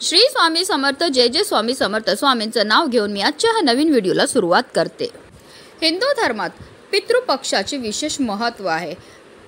श्री स्वामी समर्थ, जय जय स्वामी समर्थ. स्वामींचं नाव घेऊन मी आजच्या ह्या नवीन व्हिडिओला सुरुवात करते. हिंदू धर्मात पितृपक्षाचे विशेष महत्त्व आहे.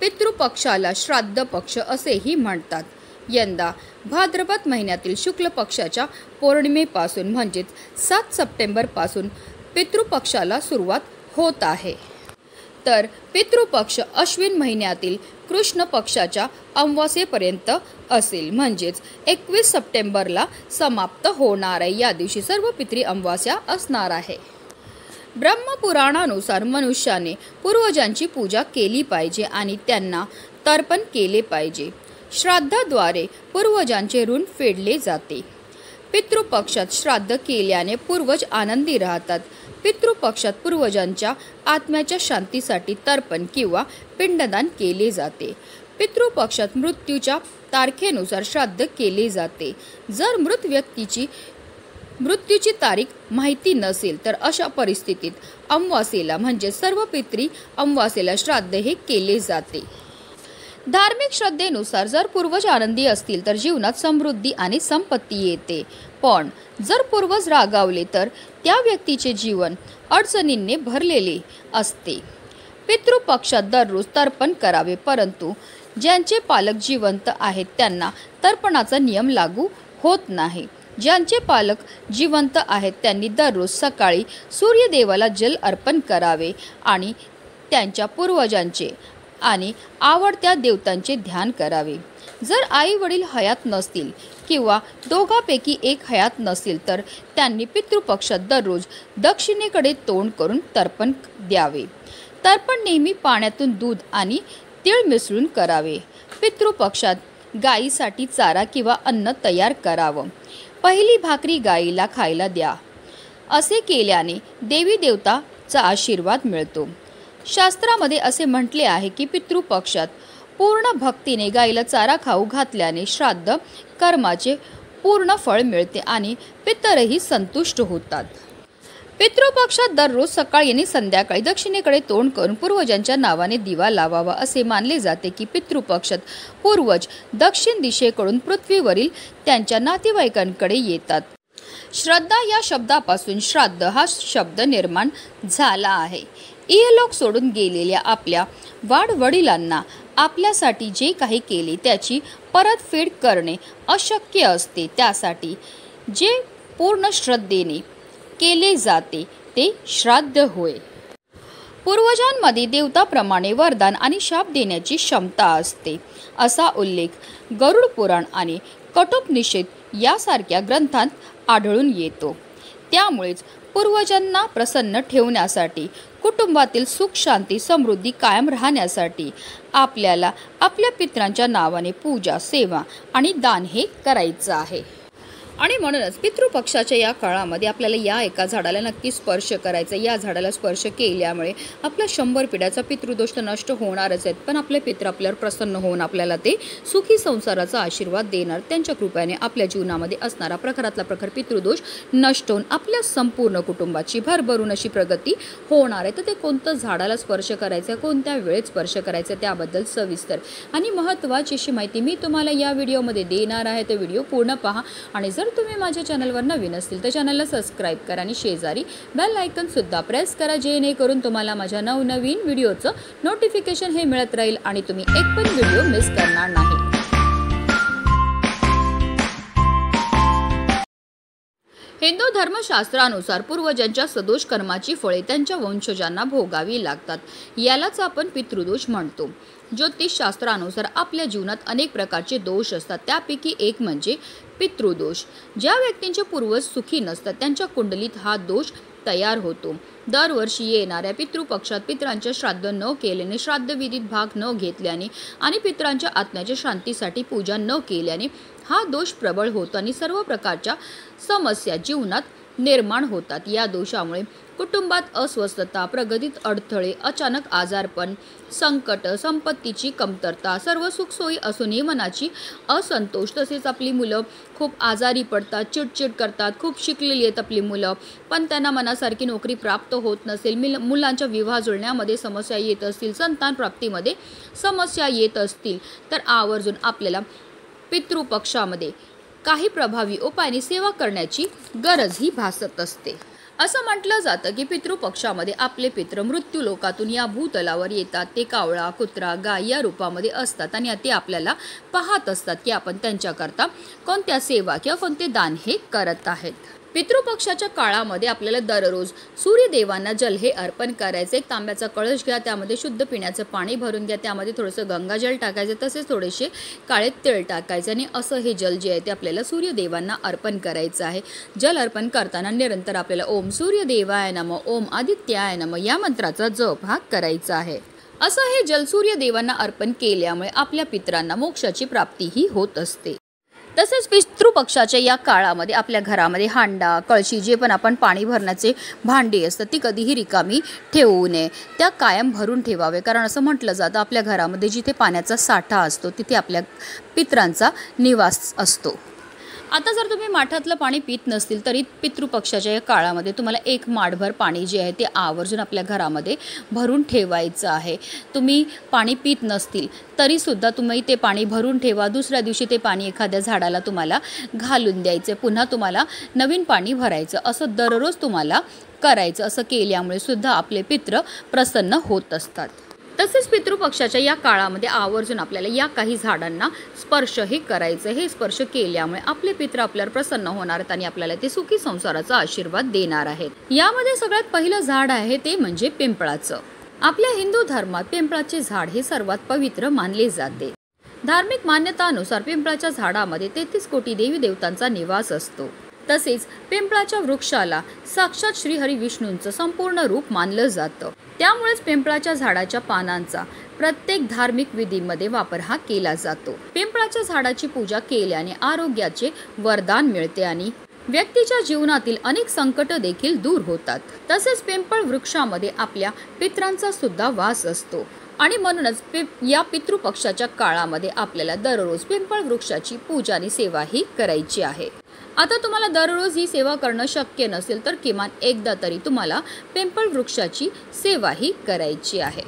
पितृपक्षाला श्राद्ध पक्ष असेही म्हणतात. यंदा भाद्रपद महिन्यातील शुक्ल पक्षाच्या पौर्णिमेपासून म्हणजेच 7 सप्टेंबरपासून पितृपक्षाला सुरुवात होत आहे. तर पितृपक्ष अश्विन महिन्यातील कृष्ण पक्षाच्या अमावास्येपर्यंत असेल, म्हणजेच 21 सप्टेंबरला समाप्त होणार आहे. या दिवशी सर्व पितृ अमावास्या असणार आहे. ब्रह्मपुराणानुसार मनुष्याने पूर्वजांची पूजा केली पाहिजे आणि त्यांना तर्पण केले पाहिजे. श्राद्धाद्वारे पूर्वजांचे ऋण फेडले जाते. पितृपक्षात श्राद्ध केल्याने पूर्वज आनंदी राहतात. पितृपक्षात पूर्वजांच्या आत्म्याच्या शांतीसाठी तर्पण किंवा पिंडदान केले जाते. पितृपक्षात मृत्यूच्या तारखेनुसार श्राद्ध केले जाते. जर मृत व्यक्तीची मृत्यूची तारीख माहिती नसेल तर अशा परिस्थितीत अमावास्येला म्हणजे सर्व पितृ अमावास्येला श्राद्ध हे केले जाते. धार्मिक श्रद्धेनुसार जर पूर्वज आनंदी असतील तर जीवनात समृद्धी आणि संपत्ती येते. पण जर पूर्वज रागावले तर त्या व्यक्तीचे जीवन अडचणींनी भरलेले असते. पितृपक्षात दररोज तर्पण करावे, परंतु ज्यांचे पालक जिवंत आहेत त्यांना तर्पणाचा नियम लागू होत नाही. ज्यांचे पालक जिवंत आहेत त्यांनी दररोज सकाळी सूर्यदेवाला जल अर्पण करावे आणि त्यांच्या पूर्वजांचे आणि आवडत्या देवतांचे ध्यान करावे. जर आई वडील हयात नसतील किंवा दोघांपैकी एक हयात नसेल तर त्यांनी पितृपक्षात दररोज दक्षिणेकडे तोंड करून तर्पण द्यावे. तर्पण नेहमी पाण्यातून दूध आणि तीळ मिसळून करावे. पितृपक्षात गायीसाठी चारा किंवा अन्न तयार करावं. पहिली भाकरी गायीला खायला द्या. असे केल्याने देवी देवताचा आशीर्वाद मिळतो. शास्त्रामध्ये असे म्हटले आहे की पितृपक्षात पूर्ण भक्तीने गायीला चारा खाऊ घातल्याने श्राद्ध कर्माचे पूर्ण फळ मिळते आणि पितरही संतुष्ट होतात. पितृपक्षात दररोज सकाळी आणि संध्याकाळी दक्षिणेकडे तोंड करून पूर्वजांच्या नावाने दिवा लावावा. असे मानले जाते की पितृपक्षात पूर्वज दक्षिण दिशेकडून पृथ्वीवरील त्यांच्या नातेवाईकांकडे येतात. श्रद्धा या शब्दापासून श्राद्ध हा शब्द निर्माण झाला आहे. इहलोक सोडून गेलेल्या आपल्या वाडवडिलांना आपल्यासाठी जे काही केले त्याची परतफेड करणे अशक्य असते. त्यासाठी जे पूर्ण श्रद्धेने केले जाते ते श्राद्ध होय. पूर्वजांमध्ये देवताप्रमाणे वरदान आणि शाप देण्याची क्षमता असते असा उल्लेख गरुड पुराण आणि कठोपनिषद यासारख्या ग्रंथांत आढळून येतो. त्यामुळेच पूर्वजांना प्रसन्न ठेवण्यासाठी, कुटुंबातील सुख शांती समृद्धी कायम राहण्यासाठी आपल्याला आपल्या पितरांच्या नावाने पूजा, सेवा आणि दान हे करायचं आहे. आणि म्हणूनच पितृपक्षाच्या या काळामध्ये आपल्याला या एका झाडाला नक्की स्पर्श करायचा. या झाडाला स्पर्श केल्यामुळे आपला 100 पिढ्याचा पितृदोष नष्ट होणारच आहेत, पण आपले पितृ आपल्यावर प्रसन्न होऊन आपल्याला ते सुखी संसाराचा आशीर्वाद देणार. त्यांच्या कृपेने आपल्या जीवनामध्ये असणारा प्रखरातला प्रखर पितृदोष नष्ट होऊन आपल्या संपूर्ण कुटुंबाची भरभरून अशी प्रगती होणार आहे. तर ते कोणतं झाडाला स्पर्श करायचं, कोणत्या वेळेत स्पर्श करायचं त्याबद्दल सविस्तर आणि महत्त्वाची अशी माहिती मी तुम्हाला या व्हिडिओमध्ये देणार आहे. तर व्हिडिओ पूर्ण पहा आणि जर तुम्ही माझ्या चॅनलवर नवीन असतील तर चॅनलला सबस्क्राईब करा आणि शेजारी बेल आयकॉन सुद्धा प्रेस करा, जेणेकरून तुम्हाला माझ्या नवनवीन व्हिडिओचं नोटिफिकेशन हे मिळत राहील आणि तुम्ही एक पण व्हिडिओ मिस करणार नाही. हिंदू धर्मशास्त्रानुसार पूर्वजांच्या सदोष कर्माची फळे त्यांच्या वंशजांना भोगावी लागतात. यालाच आपण पितृदोष म्हणतो. ज्योतिषशास्त्रानुसार आपल्या जीवनात अनेक प्रकारचे दोष असतात. त्यापैकी एक म्हणजे पितृदोष. ज्या व्यक्तींचे पूर्वज सुखी नसतात त्यांच्या कुंडलीत हा दोष तयार होतो. दरवर्षी येणाऱ्या पितृपक्षात पितरांच्या श्राद्ध न केल्याने, श्राद्धविधीत भाग न घेतल्याने आणि पितरांच्या आत्म्याच्या शांतीसाठी पूजा न केल्याने हा दोष प्रबळ होतो आणि सर्व प्रकारच्या समस्या जीवनात निर्माण होतात. या दोषामुळे कुटुंबात अस्वस्थता, प्रगतीत अडथळे, अचानक आजारपण, संकट, संपत्तीची कमतरता, सर्व सुखसोयी असूनही मनाची असंतोष, तसेच आपली मुलं खूप आजारी पडतात, चिडचिड करतात. खूप शिकलेली आहेत आपली मुलं पण त्यांना मनासारखी नोकरी प्राप्त होत नसेल, मुलांच्या विवाह जुळण्यामध्ये समस्या येत असतील, संतान प्राप्तीमध्ये समस्या येत असतील तर आवर्जून आपल्याला पितृपक्षामध्ये काही प्रभावी उपायाने सेवा करण्याची गरजही भासत असते. असं म्हटलं जातं की पितृपक्षामध्ये आपले पितृ मृत्यू लोकातून या भूतलावर येतात. ते कावळा, कुत्रा, गाय या रूपामध्ये असतात आणि ते आपल्याला पाहत असतात की आपण त्यांच्याकरता कोणत्या सेवा किंवा कोणते दान हे करत आहेत. पितृपक्षाच्या काळामध्ये आपल्याला दररोज सूर्यदेवांना जल हे अर्पण करायचं. एक तांब्याचा कळश घ्या, त्यामध्ये शुद्ध पिण्याचं पाणी भरून घ्या, त्यामध्ये थोडंसं गंगाजल टाकायचं, तसेच थोडेसे काळे तीळ टाकायचे आणि असं हे जल जे आहे ते आपल्याला सूर्यदेवांना अर्पण करायचं आहे. जल अर्पण करताना निरंतर आपल्याला ओम सूर्यदेवाय नमः, ओम आदित्याय नमः या मंत्राचा जप हा करायचा आहे. असं हे जल सूर्यदेवांना अर्पण केल्यामुळे आपल्या पितरांना मोक्षाची प्राप्तीही होत असते. तसेच पितृपक्षाच्या या काळामध्ये आपल्या घरामध्ये हांडा, कळशी जे पण आपण पाणी भरण्याचे भांडी असतात ती कधीही रिकामी ठेवू नये. त्या कायम भरून ठेवावे, कारण असं म्हटलं जातं आपल्या घरामध्ये जिथे पाण्याचा साठा असतो तिथे आपल्या पितरांचा निवास असतो. आता जर तुम्ही माठातलं पाणी पित नसतील तरी पितृपक्षाच्या या काळामध्ये तुम्हाला एक माठभर पाणी जे आहे ते आवर्जून आपल्या घरामध्ये भरून ठेवायचं आहे. तुम्ही पाणी पित नसतील तरीसुद्धा तुम्ही ते पाणी भरून ठेवा. दुसऱ्या दिवशी ते पाणी एखाद्या झाडाला तुम्हाला घालून द्यायचं, पुन्हा तुम्हाला नवीन पाणी भरायचं. असं दररोज तुम्हाला करायचं. असं केल्यामुळे सुद्धा आपले पितृ प्रसन्न होत असतात. तसेच पितृपक्षाच्या या काळामध्ये आवर्जून आपल्याला या काही झाडांना स्पर्श हे करायचं. हे स्पर्श केल्यामुळे आपले पितृ आपल्यावर प्रसन्न होणार आहेत आणि आपल्याला ते सुखी संसाराचा आशीर्वाद देणार आहेत. यामध्ये सगळ्यात पहिलं झाड आहे ते म्हणजे पिंपळाचं. आपल्या हिंदू धर्मात पिंपळाचे झाड हे सर्वात पवित्र मानले जाते. धार्मिक मान्यतानुसार पिंपळाच्या झाडामध्ये 33 कोटी देवी देवतांचा निवास असतो. तसेच पिंपळाच्या वृक्षाला साक्षात श्री हरी विष्णूंचं संपूर्ण रूप मानलं जातं. त्यामुळेच पिंपळाच्या झाडाच्या पानांचा प्रत्येक धार्मिक विधीमध्ये वापर हा केला जातो. पिंपळाच्या झाडाची पूजा केल्याने आरोग्याचे वरदान मिळते आणि व्यक्तीच्या जीवनातील अनेक संकट देखील दूर होतात. तसेच पिंपळ वृक्षामध्ये आपल्या पितरांचा सुद्धा वास असतो आणि म्हणूनच या पितृपक्षाच्या काळामध्ये आपल्याला दररोज पिंपळ वृक्षाची पूजा आणि सेवा ही करायची आहे. आता तुम्हाला दररोज ही सेवा करणं शक्य नसेल तर किमान एकदा तरी तुम्हाला पिंपळ वृक्षाची सेवा ही करायची आहे.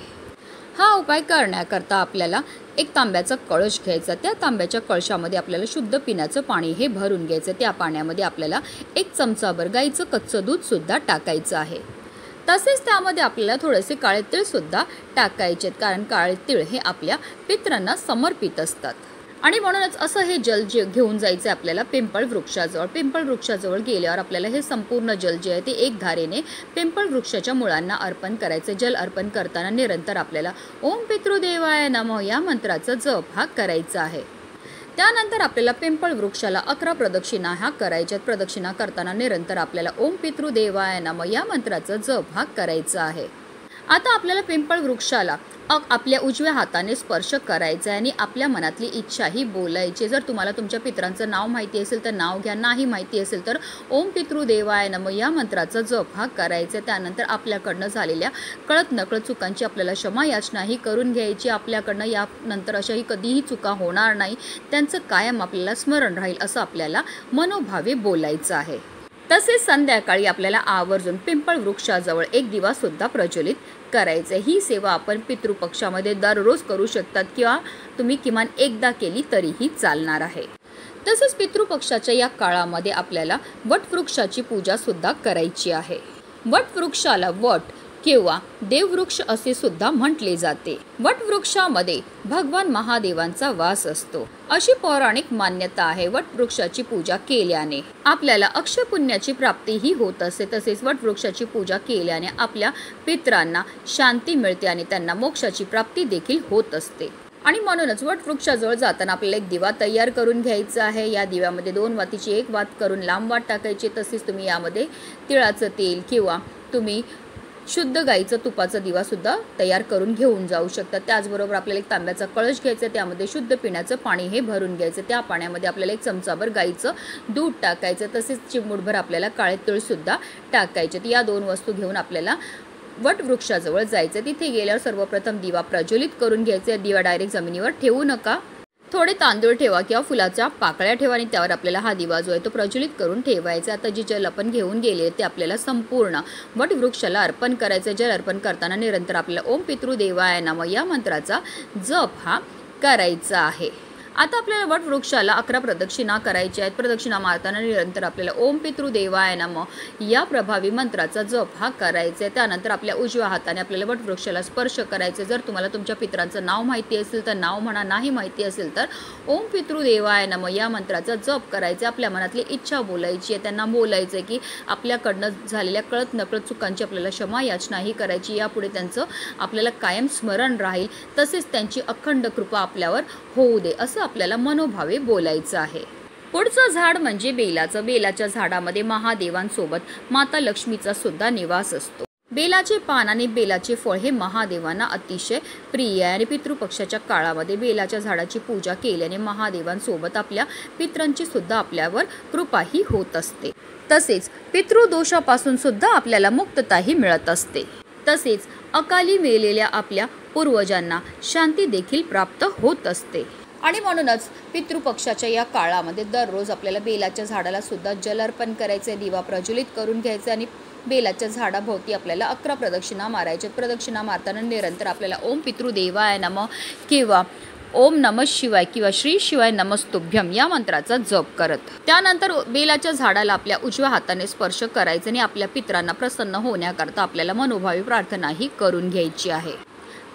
हा उपाय करण्याकरता आपल्याला एक तांब्याचा कळश घ्यायचा. त्या तांब्याच्या कळशामध्ये आपल्याला शुद्ध पिण्याचं पाणी हे भरून घ्यायचं. त्या पाण्यामध्ये आपल्याला एक चमचाभर गाईचं कच्चं दूध सुद्धा टाकायचं आहे. तसेच त्यामध्ये आपल्याला थोडेसे काळे तीळ सुद्धा टाकायचे, कारण काळे तीळ हे आपल्या पितरांना समर्पित असतात. आणि म्हणूनच असं हे जल जे घेऊन जायचं आपल्याला पिंपळ वृक्षाजवळ. पिंपळ वृक्षाजवळ गेल्यावर आपल्याला हे संपूर्ण जल जे आहे ते एक धारेने पिंपळ वृक्षाच्या मुळांना अर्पण करायचं. जल अर्पण करताना निरंतर आपल्याला ओम पितृदेवाय नमः या मंत्राचा जप हा करायचा आहे. त्यानंतर आपल्याला पिंपळ वृक्षाला 11 प्रदक्षिणा ह्या करायच्यात. प्रदक्षिणा करताना निरंतर आपल्याला ओम पितृदेवाय नमः या मंत्राचा जप हा करायचा आहे. आता आपल्याला पिंपळ वृक्षाला आपल्या उजव्या हाताने स्पर्श करायचा आहे आणि आपल्या मनातली इच्छा ही बोलायची. जर तुम्हाला तुमच्या पितरांचं नाव माहिती असेल तर नाव घ्या, नाही माहिती असेल तर ओम पितृदेवाय नमः या मंत्राचा जप हा करायचा. त्यानंतर आपल्याकडनं झालेल्या कळत नकळत चुकांची आपल्याला क्षमा याचना ही करून घ्यायची. आपल्याकडनं यानंतर अशाही कधीही चुका होणार नाही, त्यांचं कायम आपल्याला स्मरण राहील असं आपल्याला मनोभावे बोलायचं आहे. तसेच संध्याकाळी आपल्याला आवर्जून पिंपळ वृक्षाजवळ एक दिवा सुद्धा प्रज्वलित करायचं. ही सेवा आपण पितृपक्षामध्ये दररोज करू शकतात किंवा तुम्ही किमान एकदा केली तरीही चालणार आहे. तसेच पितृपक्षाच्या या काळामध्ये आपल्याला वटवृक्षाची पूजा सुद्धा करायची आहे. वटवृक्षाला वट किंवा देववृक्ष असे सुद्धा म्हटले जाते. वटवृक्षामध्ये भगवान महादेवांचा वास असतो अशी पौराणिक मान्यता आहे. वटवृक्षाची पूजा केल्याने आपल्याला अक्षय पुण्याची प्राप्ती ही होत असते. तसेच वटवृक्षाची पूजा केल्याने आपल्या पितरांना शांती मिळते आणि त्यांना मोक्षाची प्राप्ती देखील होत असते. आणि म्हणूनच वटवृक्षाजवळ जाताना आपल्याला एक दिवा तयार करून घ्यायचा आहे. या दिव्यामध्ये 2 वातीची एक वात करून लांब वात टाकायची. तसेच तुम्ही यामध्ये तिळाचं तेल किंवा तुम्ही शुद्ध गाईचं तुपाचा दिवा सुद्धा तयार करून घेऊन जाऊ शकता. त्याचबरोबर आपल्याला एक तांब्याचा कळश घ्यायचा, त्यामध्ये शुद्ध पिण्याचं पाणी हे भरून घ्यायचं. त्या पाण्यामध्ये आपल्याला एक चमचाभर गाईचं दूध टाकायचं. तसेच चिमूटभर आपल्याला काळे तीळ सुद्धा टाकायचे. या 2 वस्तू घेऊन आपल्याला वटवृक्षाजवळ जायचं. तिथे गेल्यावर सर्वप्रथम दिवा प्रज्वलित करून घ्यायचे. दिवा डायरेक्ट जमिनीवर ठेवू नका, थोडे तांदूळ ठेवा किंवा फुलाच्या पाकळ्या ठेवा आणि त्यावर आपल्याला हा दिवा जो आहे तो प्रज्वलित करून ठेवायचा. आता जे जल आपण घेऊन गेले ते आपल्याला संपूर्ण वटवृक्षाला अर्पण करायचं. जल अर्पण करताना निरंतर आपल्याला ओम पितृदेवाय नमः या मंत्राचा जप हा करायचा आहे. आता आपल्याला वटवृक्षाला 11 प्रदक्षिणा करायच्या आहेत। प्रदक्षिणा मारताना निरंतर आपल्याला ओम पितृदेवाय नमः या प्रभावी मंत्राचा जप हा करायचा आहे। त्यानंतर आपल्या उजव्या हाताने आपल्याला वटवृक्षाला स्पर्श करायचे। जर तुम्हाला तुमच्या पितरांचं नाव माहिती असेल तर नाव म्हणा, नाही माहिती असेल तर ओम पितृदेवाय नमः या मंत्राचा जप करायचा। आपल्या मनातली इच्छा बोलायची आहे, त्यांना बोलायचं की आपल्याकडनं झालेल्या कळत नकळत चुकांची आपल्याला क्षमा याचनाही करायची। यापुढे त्यांचं आपल्याला कायम स्मरण राहील, तसेच त्यांची अखंड कृपा आपल्यावर होऊ दे असं आपल्याला मनोभावे बोलायचं आहे। पुढचं झाड म्हणजे बेलाचं। बेलाच्या झाडामध्ये महादेवांसोबत माता लक्ष्मीचा सुद्धा निवास असतो। बेलाचे पान आणि बेलाचे फळ हे महादेवांना अतिशय प्रिय आहे आणि पितृपक्षाच्या काळामध्ये बेलाच्या झाडाची पूजा केल्याने महादेवांसोबत आपल्या पितरांची सुद्धा आपल्यावर कृपाही होत असते। तसेच पितृदोषापासून सुद्धा आपल्याला मुक्तताही मिळत असते। तसेच अकाली मेलेल्या आपल्या पूर्वजांना शांती देखील प्राप्त होत असते। आणि म्हणूनच पितृपक्षाच्या या काळामध्ये दररोज आपल्याला बेलाच्या झाडाला सुद्धा जल अर्पण करायचे, दिवा प्रज्वलित करून घ्यायचे आणि बेलाच्या झाडाभोवती आपल्याला 11 प्रदक्षिणा मारायच्या। प्रदक्षिणा मारताना निरंतर आपल्याला ओम पितृदेवाय नमः किंवा ओम नमः शिवाय किंवा श्री शिवाय नमस्तुभ्यम या मंत्राचा जप करत त्यानंतर बेलाच्या झाडाला आपल्या उजव्या हाताने स्पर्श करायचा आणि आपल्या पितरांना प्रसन्न होण्याकरता आपल्याला मनोभावी प्रार्थनाही करून घ्यायची आहे।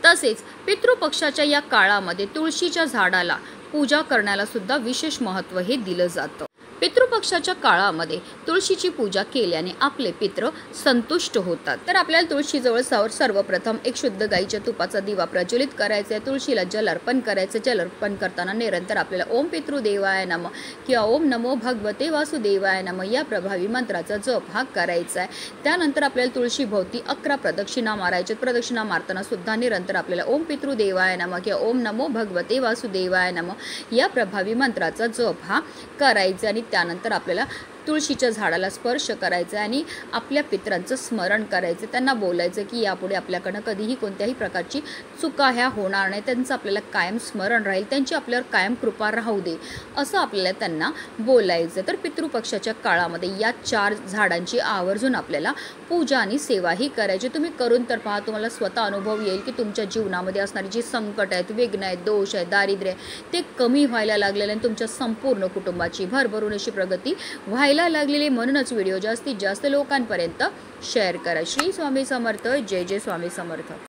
तसेच पितृपक्षाच्या या काळामध्ये तुळशीच्या झाडाला पूजा करण्याला सुद्धा विशेष महत्त्व हे दिलं जातं। पितृपक्षाच्या काळामध्ये तुळशीची पूजा केल्याने आपले पितृ संतुष्ट होतात। तर आपल्याला तुळशीजवळ सर्वप्रथम एक शुद्ध गाईच्या तुपाचा दिवा प्रज्वलित करायचा आहे। तुळशीला जल अर्पण करायचं। जल अर्पण करताना निरंतर आपल्याला ओम पितृदेवाय नमः किंवा ओम नमो भगवते वासुदेवाय नमः या प्रभावी मंत्राचा जप हा करायचा आहे। त्यानंतर आपल्याला तुळशीभोवती 11 प्रदक्षिणा मारायच्या। प्रदक्षिणा मारताना सुद्धा निरंतर आपल्याला ओम पितृदेवाय नमः किंवा ओम नमो भगवते वासुदेवाय नमः या प्रभावी मंत्राचा जप हा करायचा आणि त्यानंतर आपल्याला तुळशीच्या झाडाला स्पर्श करायचा आणि आपल्या पितरांचं स्मरण करायचं। त्यांना बोलायचं की यापुढे आपल्याकडनं कधीही कोणत्याही प्रकारची चुका ह्या होणार नाही, त्यांचं आपल्याला कायम स्मरण राहील, त्यांची आपल्यावर कायम कृपा राहू दे असं आपल्याला त्यांना बोलायचं। तर पितृपक्षाच्या काळामध्ये या 4 झाडांची आवर्जून आपल्याला पूजा आणि सेवाही करायची। तुम्ही करून तर पहा, तुम्हाला स्वतः अनुभव येईल की तुमच्या जीवनामध्ये असणारी जी संकट आहेत, विघ्न आहेत, दोष आहेत, दारिद्र्य ते कमी व्हायला लागलेले आणि तुमच्या संपूर्ण कुटुंबाची भरभरून अशी प्रगती व्हायला लागलेली। म्हणूनच व्हिडिओ जास्तीत जास्त लोकांपर्यंत शेअर करा। श्री स्वामी समर्थ। जय जय स्वामी समर्थ।